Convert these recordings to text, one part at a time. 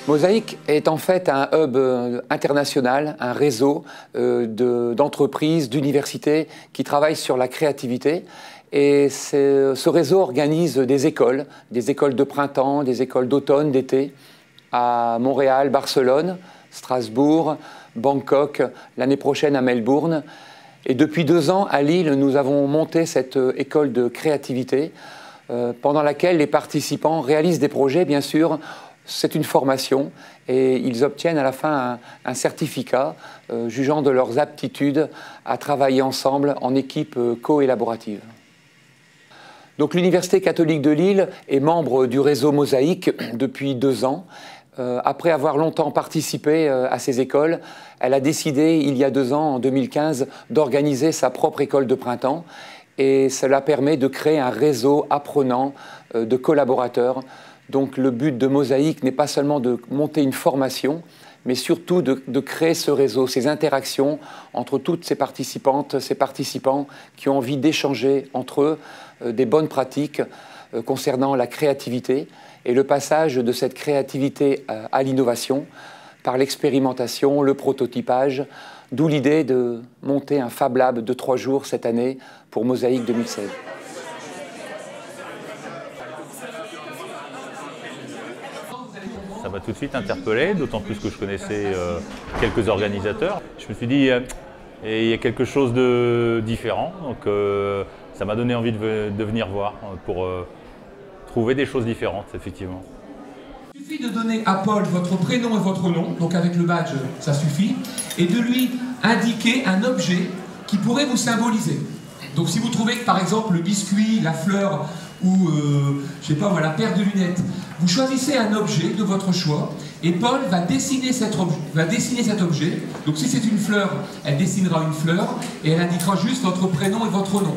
Mosaïque est en fait un hub international, un réseau d'entreprises, d'universités qui travaillent sur la créativité. Et ce réseau organise des écoles de printemps, des écoles d'automne, d'été, à Montréal, Barcelone, Strasbourg, Bangkok, l'année prochaine à Melbourne. Et depuis 2 ans, à Lille, nous avons monté cette école de créativité pendant laquelle les participants réalisent des projets, bien sûr. C'est une formation et ils obtiennent à la fin un certificat jugeant de leurs aptitudes à travailler ensemble en équipe co-élaborative. Donc l'Université catholique de Lille est membre du réseau Mosaïque depuis 2 ans. Après avoir longtemps participé à ces écoles, elle a décidé il y a 2 ans, en 2015, d'organiser sa propre école de printemps. Et cela permet de créer un réseau apprenant de collaborateurs. Donc le but de Mosaïque n'est pas seulement de monter une formation, mais surtout de créer ce réseau, ces interactions entre toutes ces participantes, ces participants qui ont envie d'échanger entre eux des bonnes pratiques concernant la créativité et le passage de cette créativité à l'innovation par l'expérimentation, le prototypage, d'où l'idée de monter un Fab Lab de 3 jours cette année pour Mosaïque 2016. Ça m'a tout de suite interpellé, d'autant plus que je connaissais quelques organisateurs. Je me suis dit, il y a quelque chose de différent, donc ça m'a donné envie de venir voir pour trouver des choses différentes, effectivement. Il suffit de donner à Paul votre prénom et votre nom, donc avec le badge, ça suffit, et de lui indiquer un objet qui pourrait vous symboliser. Donc si vous trouvez que par exemple le biscuit, la fleur ou je sais pas moi, la paire de lunettes, vous choisissez un objet de votre choix et Paul va dessiner cet objet. Donc si c'est une fleur, elle dessinera une fleur et elle indiquera juste votre prénom et votre nom.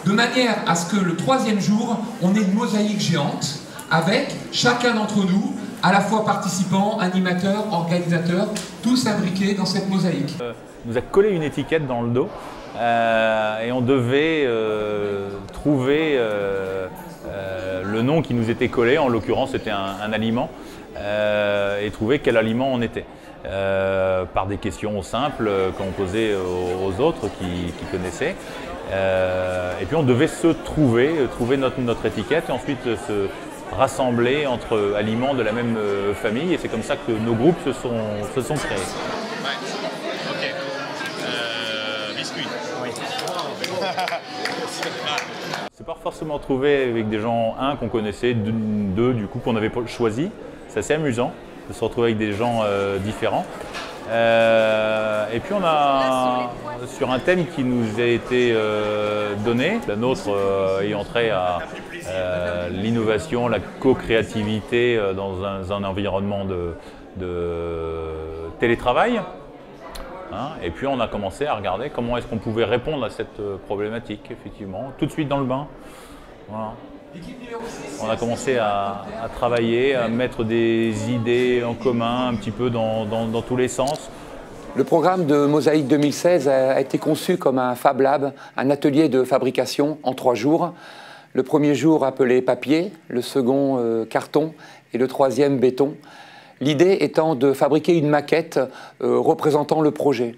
De manière à ce que le 3e jour, on ait une mosaïque géante avec chacun d'entre nous, à la fois participants, animateurs, organisateurs, tous imbriqués dans cette mosaïque. On nous a collé une étiquette dans le dos et on devait trouver le nom qui nous était collé, en l'occurrence c'était un aliment, et trouver quel aliment on était. Par des questions simples qu'on posait aux autres qui connaissaient. Et puis on devait se trouver notre étiquette et ensuite se rassembler entre aliments de la même famille, et c'est comme ça que nos groupes se sont créés. Ouais. Ok. Biscuit. Oui. C'est pas forcément trouvé avec des gens, qu'on connaissait, 2 du coup qu'on avait choisi. C'est assez amusant de se retrouver avec des gens différents. Et puis on a, sur un thème qui nous a été donné, la nôtre ayant trait à l'innovation, la co-créativité dans un environnement de télétravail. Et puis on a commencé à regarder comment est-ce qu'on pouvait répondre à cette problématique, effectivement, tout de suite dans le bain. Voilà. On a commencé à travailler, à mettre des idées en commun, un petit peu dans tous les sens. Le programme de Mosaïque 2016 a été conçu comme un Fab Lab, un atelier de fabrication en 3 jours. Le premier jour appelé papier, le second carton et le 3e béton. L'idée étant de fabriquer une maquette représentant le projet.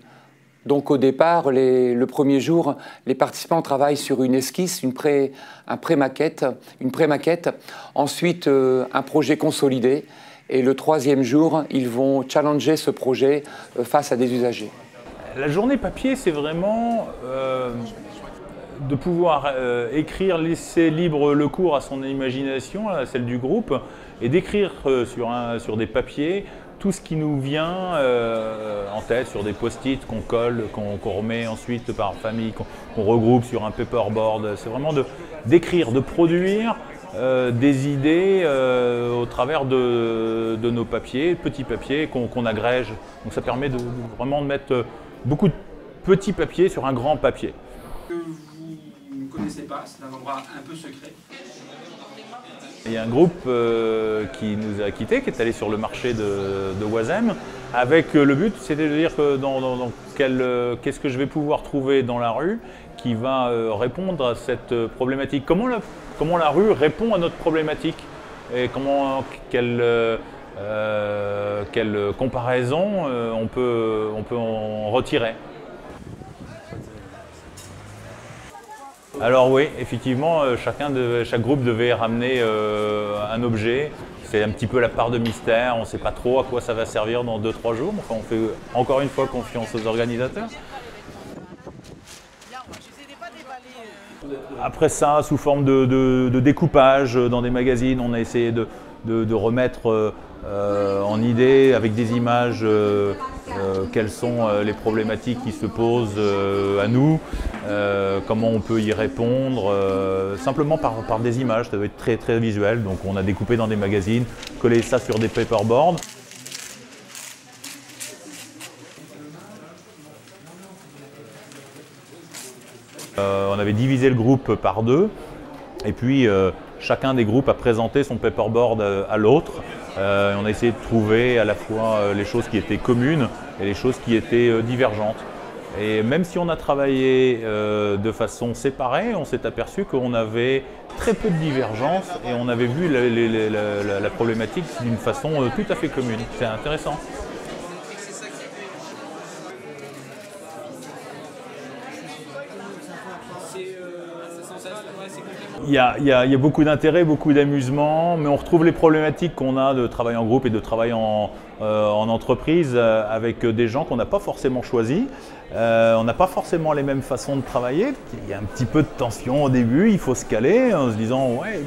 Donc au départ, le premier jour, les participants travaillent sur une esquisse, une pré-maquette. Ensuite, un projet consolidé. Et le 3e jour, ils vont challenger ce projet face à des usagers. La journée papier, c'est vraiment de pouvoir écrire, laisser libre le cours à son imagination, à celle du groupe, et d'écrire sur des papiers tout ce qui nous vient en tête, sur des post-it qu'on colle, qu'on remet ensuite par famille, qu'on regroupe sur un paperboard. C'est vraiment d'écrire, de produire des idées au travers de nos papiers, petits papiers qu'on agrège. Donc ça permet vraiment de mettre beaucoup de petits papiers sur un grand papier. Que vous ne connaissez pas, c'est un endroit un peu secret. Il y a un groupe qui nous a quittés, qui est allé sur le marché de Oisem, avec le but, c'était de dire que qu'est-ce que je vais pouvoir trouver dans la rue qui va répondre à cette problématique. Comment la rue répond à notre problématique et quelle comparaison on peut en retirer. Alors oui, effectivement, chaque groupe devait ramener un objet. C'est un petit peu la part de mystère, on ne sait pas trop à quoi ça va servir dans 2-3 jours. Enfin, on fait encore une fois confiance aux organisateurs. Après ça, sous forme de découpage dans des magazines, on a essayé de remettre en idée avec des images quelles sont les problématiques qui se posent à nous, comment on peut y répondre, simplement par des images, ça doit être très, très visuel. Donc on a découpé dans des magazines, collé ça sur des paperboards. On avait divisé le groupe par deux et puis chacun des groupes a présenté son paperboard à l'autre. On a essayé de trouver à la fois les choses qui étaient communes et les choses qui étaient divergentes. Et même si on a travaillé de façon séparée, on s'est aperçu qu'on avait très peu de divergences et on avait vu la problématique d'une façon tout à fait commune. C'est intéressant. Il y a beaucoup d'intérêt, beaucoup d'amusement, mais on retrouve les problématiques qu'on a de travail en groupe et de travail en entreprise avec des gens qu'on n'a pas forcément choisis. On n'a pas forcément les mêmes façons de travailler. Il y a un petit peu de tension au début, il faut se caler en se disant « ouais,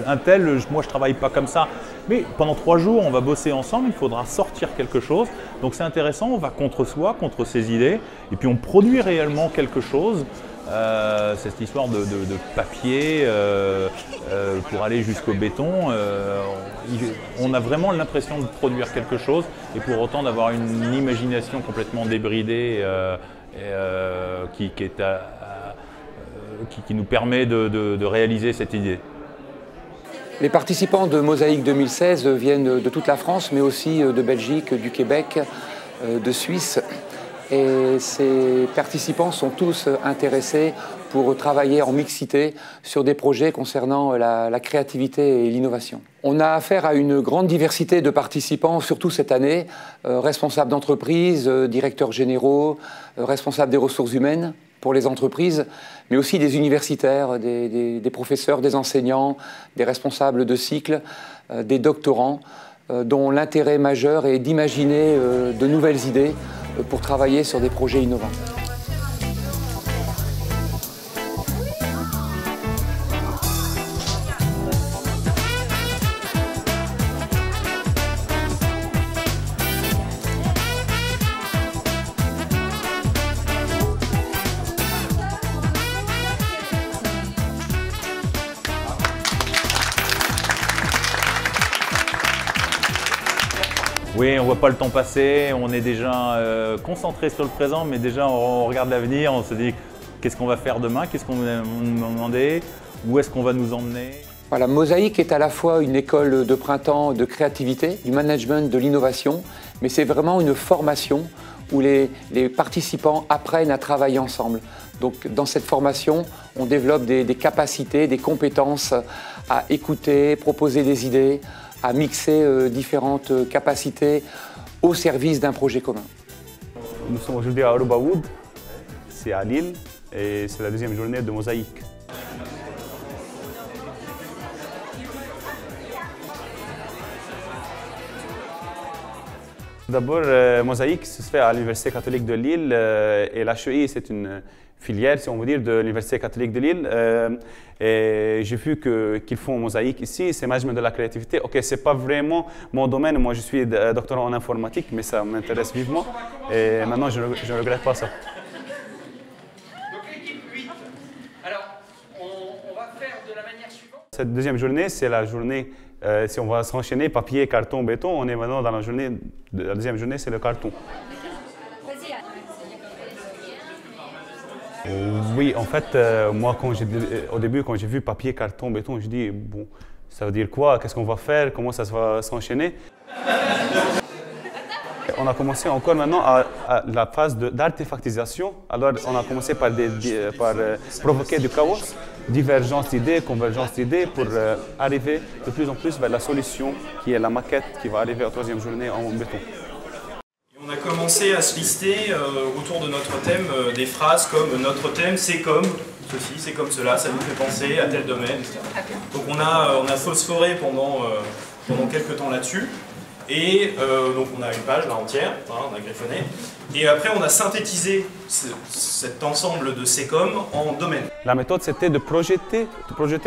un tel, moi je ne travaille pas comme ça ». Mais pendant 3 jours, on va bosser ensemble, il faudra sortir quelque chose. Donc c'est intéressant, on va contre soi, contre ses idées, et puis on produit réellement quelque chose. C'est cette histoire de papier pour aller jusqu'au béton. On a vraiment l'impression de produire quelque chose et pour autant d'avoir une imagination complètement débridée qui nous permet de réaliser cette idée. Les participants de Mosaïque 2016 viennent de toute la France, mais aussi de Belgique, du Québec, de Suisse. Et ces participants sont tous intéressés pour travailler en mixité sur des projets concernant la créativité et l'innovation. On a affaire à une grande diversité de participants, surtout cette année, responsables d'entreprises, directeurs généraux, responsables des ressources humaines pour les entreprises, mais aussi des universitaires, des professeurs, des enseignants, des responsables de cycle, des doctorants, dont l'intérêt majeur est d'imaginer de nouvelles idées pour travailler sur des projets innovants. Oui, on ne voit pas le temps passer, on est déjà concentré sur le présent, mais déjà on regarde l'avenir, on se dit qu'est-ce qu'on va faire demain, qu'est-ce qu'on va nous demander, où est-ce qu'on va nous emmener. Voilà, Mosaïque est à la fois une école de printemps de créativité, du management, de l'innovation, mais c'est vraiment une formation où les participants apprennent à travailler ensemble. Donc dans cette formation, on développe des capacités, des compétences à écouter, proposer des idées, à mixer différentes capacités au service d'un projet commun. Nous sommes aujourd'hui à Aruba Wood, c'est à Lille et c'est la deuxième journée de Mosaïque. D'abord, Mosaïque se fait à l'Université catholique de Lille et l'HEI c'est une filière, si on veut dire, de l'Université catholique de Lille. Et j'ai vu qu'ils font Mosaïque ici, c'est management de la créativité. Ok, c'est pas vraiment mon domaine, moi je suis doctorant en informatique, mais ça m'intéresse vivement. Et maintenant, je ne regrette pas ça. Donc l'équipe 8. Alors, on va faire de la manière suivante. Cette deuxième journée, c'est la journée, si on va s'enchaîner, papier, carton, béton, on est maintenant dans la journée, la deuxième journée, c'est le carton. Oui, en fait, moi, au début, quand j'ai vu papier, carton, béton, je dis, bon, ça veut dire quoi? Qu'est-ce qu'on va faire? Comment ça va s'enchaîner? on a commencé encore maintenant à la phase d'artefactisation. Alors, on a commencé par provoquer du chaos, divergence d'idées, convergence d'idées, pour arriver de plus en plus vers la solution qui est la maquette qui va arriver à la troisième journée en béton. On a commencé à se lister autour de notre thème des phrases comme « notre thème c'est comme ceci, c'est comme cela, ça nous fait penser à tel domaine ». Donc on a phosphoré pendant quelques temps là-dessus. Et donc on a une page là entière, hein, on a griffonné. Et après on a synthétisé cet ensemble de CECOM en domaines. La méthode c'était de projeter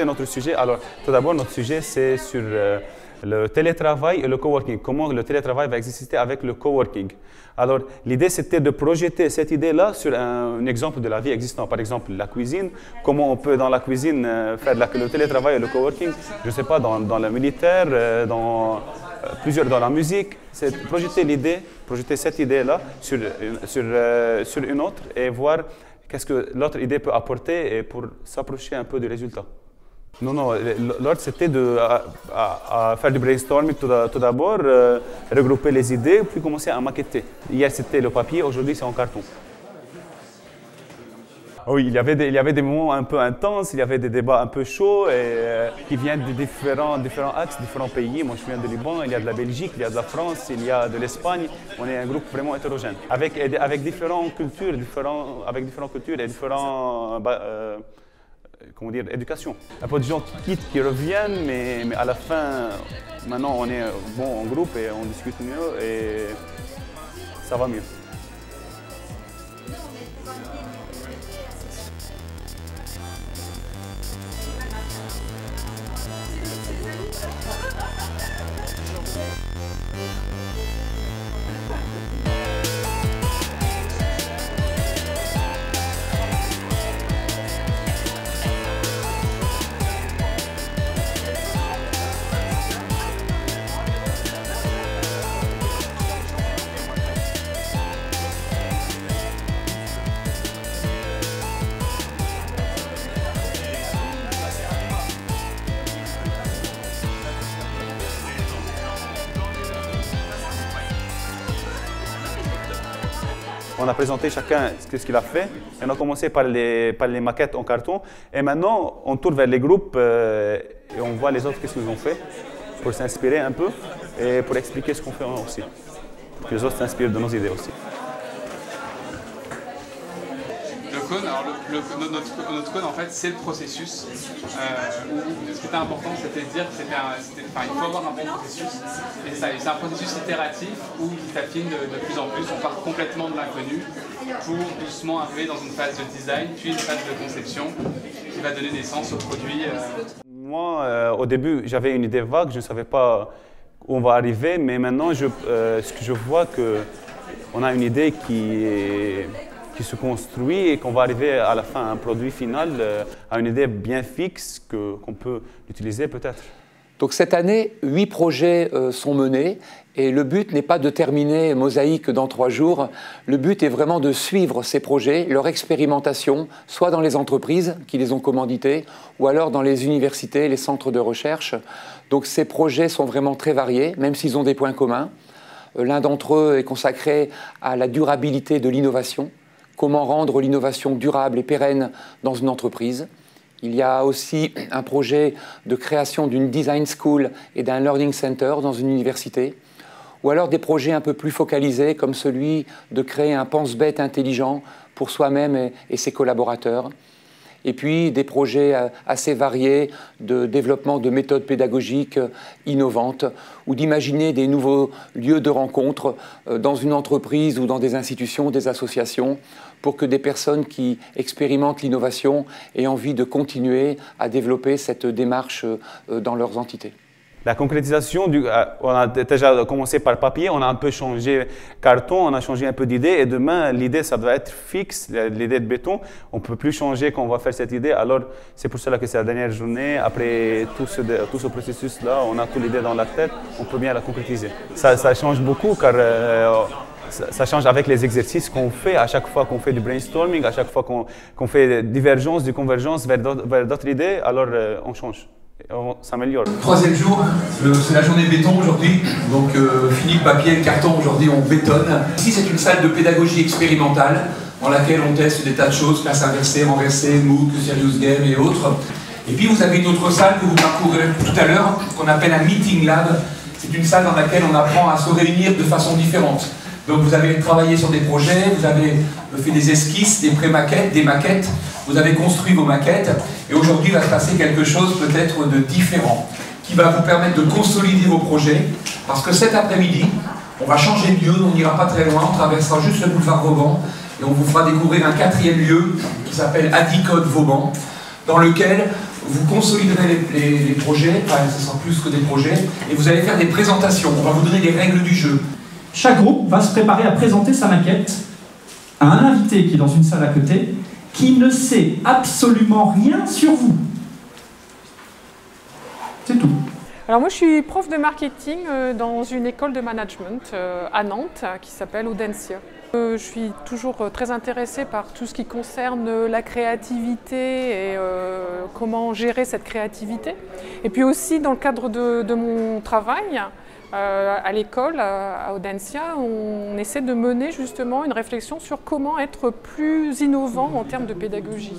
notre sujet. Alors tout d'abord notre sujet c'est sur le télétravail et le coworking. Comment le télétravail va exister avec le coworking. Alors l'idée c'était de projeter cette idée-là sur un exemple de la vie existante. Par exemple la cuisine. Comment on peut dans la cuisine faire le télétravail et le coworking. Je ne sais pas, dans le militaire, dans la musique. C'est projeter cette idée-là sur une autre et voir qu'est-ce que l'autre idée peut apporter et pour s'approcher un peu du résultat. Non, l'ordre c'était de faire du brainstorming tout d'abord, regrouper les idées, puis commencer à maqueter. Hier c'était le papier, aujourd'hui c'est en carton. Oui, il y avait des moments un peu intenses, il y avait des débats un peu chauds qui viennent de différents axes, différents pays. Moi je viens de Liban, il y a de la Belgique, il y a de la France, il y a de l'Espagne. On est un groupe vraiment hétérogène, avec différentes cultures, et différents comment dire, éducation. Un peu de gens qui quittent, qui reviennent, mais à la fin, maintenant on est bon en groupe et on discute mieux et ça va mieux. On a présenté chacun ce qu'il a fait. Et on a commencé par les maquettes en carton. Et maintenant, on tourne vers les groupes et on voit les autres qu'est-ce qu'ils ont fait pour s'inspirer un peu et pour expliquer ce qu'on fait aussi. Pour que les autres s'inspirent de nos idées aussi. Le cône, alors notre cône en fait c'est le processus où ce qui était important c'était de dire qu'il faut avoir un bon processus et c'est un processus itératif où qui s'affine de plus en plus, on part complètement de l'inconnu pour doucement arriver dans une phase de design puis une phase de conception qui va donner naissance au produit. Moi au début j'avais une idée vague, je ne savais pas où on va arriver, mais maintenant ce que je vois qu'on a une idée qui se construit et qu'on va arriver à la fin à un produit final, à une idée bien fixe qu'on peut utiliser peut-être. Donc cette année, 8 projets sont menés et le but n'est pas de terminer Mosaïque dans 3 jours. Le but est vraiment de suivre ces projets, leur expérimentation, soit dans les entreprises qui les ont commandités ou alors dans les universités, les centres de recherche. Donc ces projets sont vraiment très variés, même s'ils ont des points communs. L'un d'entre eux est consacré à la durabilité de l'innovation. Comment rendre l'innovation durable et pérenne dans une entreprise. Il y a aussi un projet de création d'une design school et d'un learning center dans une université. Ou alors des projets un peu plus focalisés comme celui de créer un pense-bête intelligent pour soi-même et ses collaborateurs. Et puis des projets assez variés de développement de méthodes pédagogiques innovantes ou d'imaginer des nouveaux lieux de rencontre dans une entreprise ou dans des institutions, des associations, pour que des personnes qui expérimentent l'innovation aient envie de continuer à développer cette démarche dans leurs entités. La concrétisation, on a déjà commencé par papier, on a un peu changé carton, on a changé un peu d'idée et demain l'idée ça doit être fixe, l'idée de béton, on ne peut plus changer quand on va faire cette idée, alors c'est pour cela que c'est la dernière journée, après tout ce processus-là, on a toute l'idée dans la tête, on peut bien la concrétiser. Ça change beaucoup car ça change avec les exercices qu'on fait à chaque fois qu'on fait du brainstorming, à chaque fois qu'on fait divergence, du convergence vers d'autres idées, alors on change. on s'améliore. Troisième jour, c'est la journée béton aujourd'hui, donc fini le papier, le carton, aujourd'hui on bétonne. Ici c'est une salle de pédagogie expérimentale dans laquelle on teste des tas de choses, classe inversée, renversée, MOOC, Serious Game et autres. Et puis vous avez une autre salle que vous parcourez tout à l'heure, qu'on appelle un meeting lab. C'est une salle dans laquelle on apprend à se réunir de façon différente. Donc vous avez travaillé sur des projets, vous avez fait des esquisses, des pré-maquettes, des maquettes, vous avez construit vos maquettes, et aujourd'hui va se passer quelque chose peut-être de différent, qui va vous permettre de consolider vos projets, parce que cet après-midi, on va changer de lieu, on n'ira pas très loin, on traversera juste le boulevard Vauban, et on vous fera découvrir un quatrième lieu qui s'appelle Adicode Vauban, dans lequel vous consoliderez les projets, enfin ce sera plus que des projets, et vous allez faire des présentations, on va vous donner les règles du jeu. Chaque groupe va se préparer à présenter sa maquette à un invité qui est dans une salle à côté, qui ne sait absolument rien sur vous. C'est tout. Alors moi je suis prof de marketing dans une école de management à Nantes qui s'appelle Audencia. Je suis toujours très intéressée par tout ce qui concerne la créativité et comment gérer cette créativité. Et puis aussi dans le cadre de mon travail, à l'école, à Audencia, on essaie de mener justement une réflexion sur comment être plus innovant en termes de pédagogie.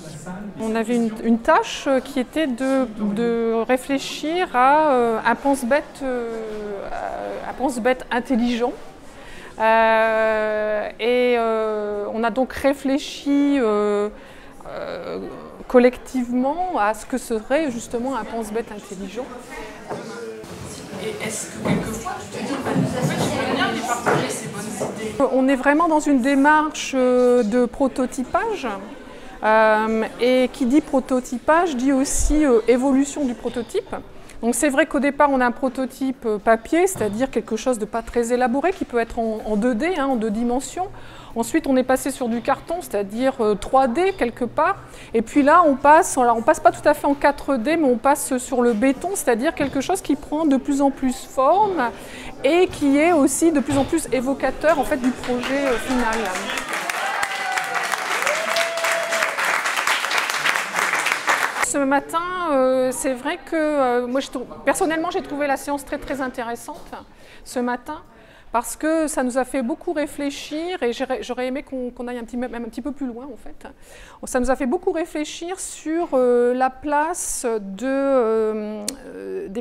On avait une tâche qui était de réfléchir à un pense-bête intelligent. On a donc réfléchi collectivement à ce que serait justement un pense-bête intelligent. Et est-ce que quelquefois tu te dis, en fait, je peux bien les partager ces bonnes idées? On est vraiment dans une démarche de prototypage. Et qui dit prototypage dit aussi évolution du prototype. Donc c'est vrai qu'au départ on a un prototype papier, c'est-à-dire quelque chose de pas très élaboré qui peut être en 2D, en 2 dimensions. Ensuite on est passé sur du carton, c'est-à-dire 3D quelque part. Et puis là on passe pas tout à fait en 4D, mais on passe sur le béton, c'est-à-dire quelque chose qui prend de plus en plus forme et qui est aussi de plus en plus évocateur en fait du projet final. Ce matin, c'est vrai que moi, personnellement, j'ai trouvé la séance très très intéressante ce matin parce que ça nous a fait beaucoup réfléchir et j'aurais aimé qu'on aille même un petit peu plus loin en fait. Ça nous a fait beaucoup réfléchir sur la place des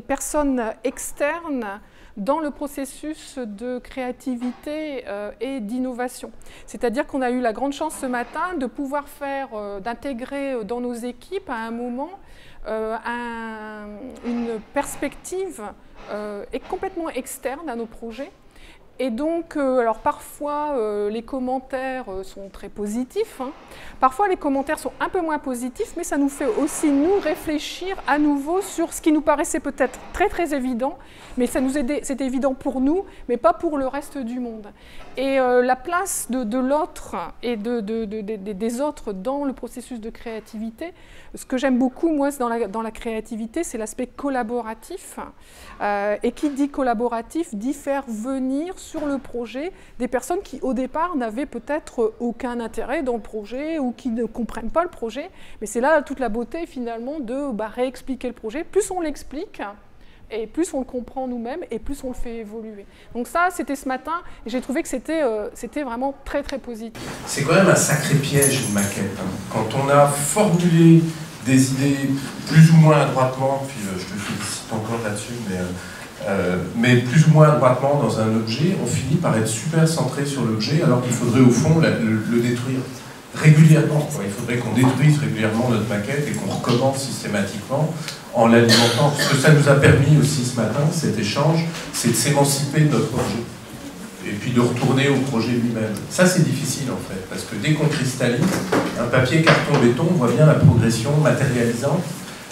personnes externes dans le processus de créativité et d'innovation. C'est-à-dire qu'on a eu la grande chance ce matin de pouvoir d'intégrer dans nos équipes à un moment une perspective complètement externe à nos projets. Et donc, alors parfois, les commentaires sont très positifs. Parfois, les commentaires sont un peu moins positifs, mais ça nous fait aussi, nous, réfléchir à nouveau sur ce qui nous paraissait peut-être très, très évident, mais c'était évident pour nous, mais pas pour le reste du monde. Et la place de l'autre et des autres dans le processus de créativité, ce que j'aime beaucoup, moi, dans la créativité, c'est l'aspect collaboratif. Et qui dit collaboratif, dit faire venir sur le projet des personnes qui, au départ, n'avaient peut-être aucun intérêt dans le projet ou qui ne comprennent pas le projet. Mais c'est là toute la beauté, finalement, de réexpliquer le projet. Plus on l'explique, et plus on le comprend nous-mêmes, et plus on le fait évoluer. Donc ça, c'était ce matin, et j'ai trouvé que c'était vraiment très, très positif. C'est quand même un sacré piège, une maquette. Quand on a formulé des idées plus ou moins adroitement, puis je te félicite encore là-dessus, mais plus ou moins adroitement dans un objet, on finit par être super centré sur l'objet, alors qu'il faudrait au fond le détruire régulièrement. Il faudrait qu'on détruise régulièrement notre maquette et qu'on recommence systématiquement en l'alimentant. Ce que ça nous a permis aussi ce matin, cet échange, c'est de s'émanciper de notre objet et puis de retourner au projet lui-même. Ça, c'est difficile en fait, parce que dès qu'on cristallise, un papier, carton, béton, on voit bien la progression matérialisante,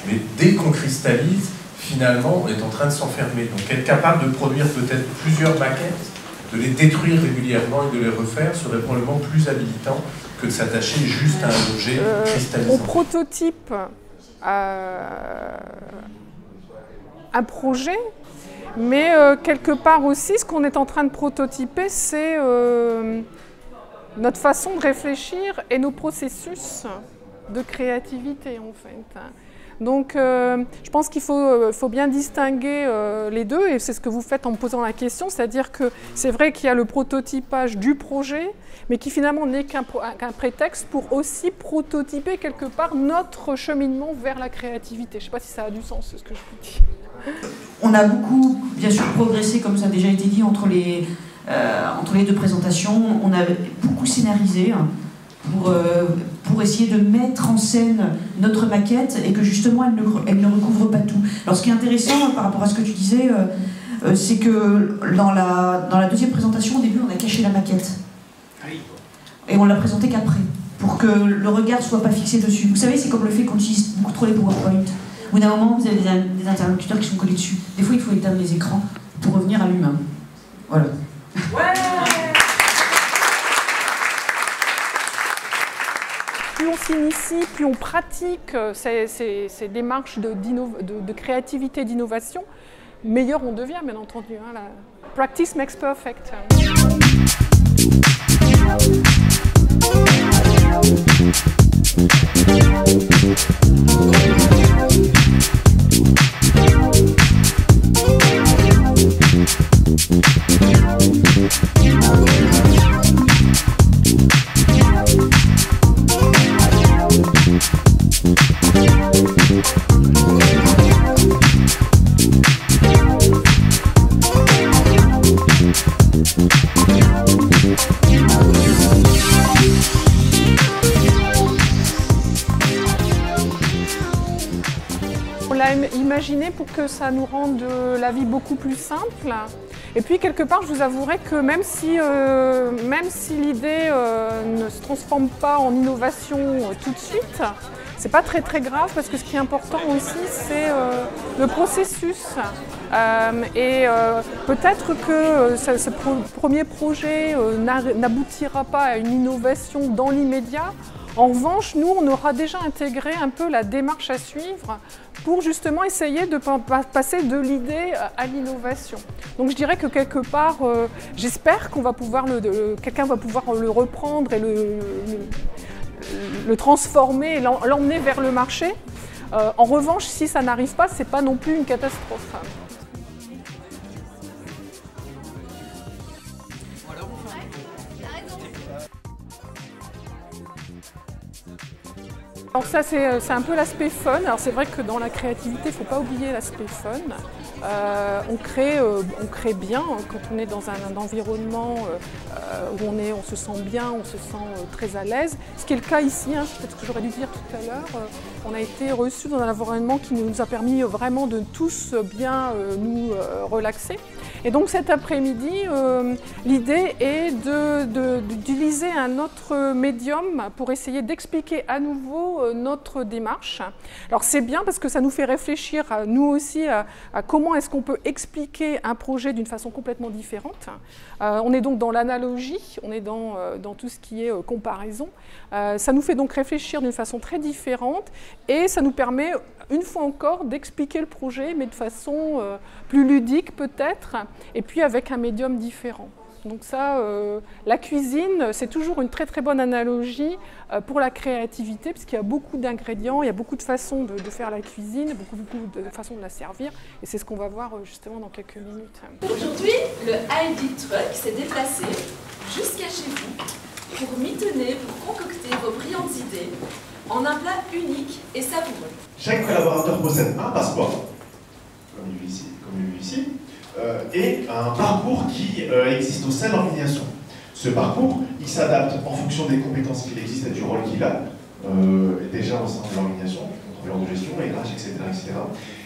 mais dès qu'on cristallise, finalement, on est en train de s'enfermer. Donc être capable de produire peut-être plusieurs maquettes, de les détruire régulièrement et de les refaire serait probablement plus habilitant que de s'attacher juste à un objet cristallisant. On prototype un projet, mais quelque part aussi, ce qu'on est en train de prototyper, c'est notre façon de réfléchir et nos processus de créativité, en fait. Donc je pense qu'il faut bien distinguer les deux, et c'est ce que vous faites en me posant la question, c'est-à-dire que c'est vrai qu'il y a le prototypage du projet, mais qui finalement n'est qu'un prétexte pour aussi prototyper quelque part notre cheminement vers la créativité. Je ne sais pas si ça a du sens, ce que je vous dis. On a beaucoup, bien sûr, progressé, comme ça a déjà été dit, entre les deux présentations. On a beaucoup scénarisé pour essayer de mettre en scène notre maquette et que justement elle ne recouvre pas tout. Alors ce qui est intéressant par rapport à ce que tu disais, c'est que dans la deuxième présentation, au début, on a caché la maquette. Et on l'a présentée qu'après, pour que le regard ne soit pas fixé dessus. Vous savez, c'est comme le fait qu'on utilise beaucoup trop les PowerPoint. Au bout d'un moment, vous avez des interlocuteurs qui sont collés dessus. Des fois, il faut éteindre les écrans pour revenir à l'humain. Voilà. Ouais. Plus on s'initie, plus on pratique ces démarches de créativité, d'innovation, meilleur on devient, bien entendu. Hein, practice makes perfect. On l'a imaginé pour que ça nous rende la vie beaucoup plus simple. Et puis quelque part, je vous avouerai que même si l'idée ne se transforme pas en innovation tout de suite, c'est pas très grave, parce que ce qui est important aussi, c'est le processus. Peut-être que ce premier projet n'aboutira pas à une innovation dans l'immédiat. En revanche, nous, on aura déjà intégré un peu la démarche à suivre pour justement essayer de passer de l'idée à l'innovation. Donc je dirais que quelque part, j'espère qu'on va pouvoir quelqu'un va pouvoir le reprendre et le transformer et l'emmener vers le marché. En revanche, si ça n'arrive pas, c'est pas non plus une catastrophe. Alors ça, c'est un peu l'aspect fun. Alors c'est vrai que dans la créativité, il ne faut pas oublier l'aspect fun. On crée bien quand on est dans un environnement où on se sent bien, on se sent très à l'aise. Ce qui est le cas ici, hein, c'est peut-être ce que j'aurais dû dire tout à l'heure. On a été reçus dans un environnement qui nous a permis vraiment de tous bien nous relaxer. Et donc cet après-midi, l'idée est d'utiliser un autre médium pour essayer d'expliquer à nouveau notre démarche. Alors c'est bien parce que ça nous fait réfléchir, nous aussi, à comment est-ce qu'on peut expliquer un projet d'une façon complètement différente. On est donc dans l'analogie, on est dans tout ce qui est comparaison. Ça nous fait donc réfléchir d'une façon très différente et ça nous permet, une fois encore, d'expliquer le projet, mais de façon plus ludique peut-être, et puis avec un médium différent. Donc ça, la cuisine, c'est toujours une très bonne analogie pour la créativité, puisqu'il y a beaucoup d'ingrédients, il y a beaucoup de façons de faire la cuisine, beaucoup de façons de la servir, et c'est ce qu'on va voir justement dans quelques minutes. Aujourd'hui, le Heidi Truck s'est déplacé jusqu'à chez vous pour mitonner, pour concocter vos brillantes idées en un plat unique et savoureux. Chaque collaborateur possède un passeport, comme il est ici, et un parcours qui existe au sein de l'organisation. Ce parcours, il s'adapte en fonction des compétences qu'il existe et du rôle qu'il a, déjà au sein de l'organisation, contrôleur de gestion, RH, etc., etc.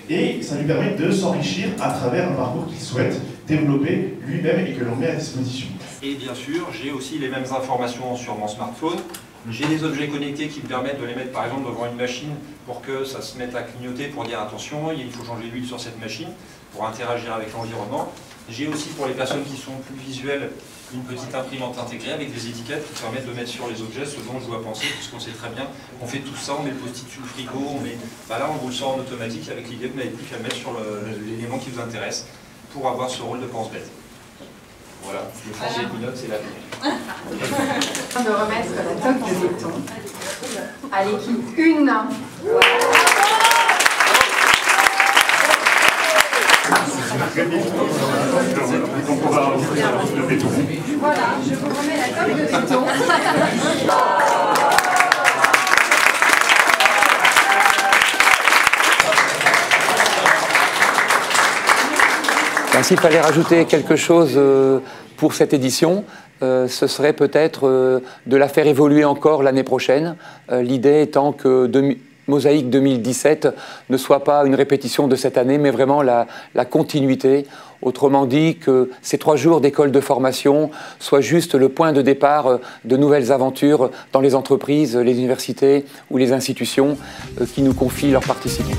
Et ça lui permet de s'enrichir à travers un parcours qu'il souhaite développer lui-même et que l'on met à disposition. Et bien sûr, j'ai aussi les mêmes informations sur mon smartphone. J'ai des objets connectés qui me permettent de les mettre par exemple devant une machine pour que ça se mette à clignoter pour dire attention, il faut changer l'huile sur cette machine pour interagir avec l'environnement. J'ai aussi pour les personnes qui sont plus visuelles une petite imprimante intégrée avec des étiquettes qui permettent de mettre sur les objets ce dont je dois penser, puisqu'on sait très bien qu'on fait tout ça, on met le post-it sur le frigo, là on vous le sort en automatique avec l'idée que vous n'avez plus qu'à le mettre sur l'élément qui vous intéresse pour avoir ce rôle de pense-bête. Voilà, le France des pilotes, c'est l'avenir. On va remettre la toque de béton à l'équipe 1. Voilà. Donc on va ouvrir le béton. Voilà, je vous remets la table de béton. S'il fallait rajouter quelque chose pour cette édition, ce serait peut-être de la faire évoluer encore l'année prochaine. L'idée étant que Mosaïque 2017 ne soit pas une répétition de cette année, mais vraiment la continuité. Autrement dit, que ces 3 jours d'école de formation soient juste le point de départ de nouvelles aventures dans les entreprises, les universités ou les institutions qui nous confient leurs participants.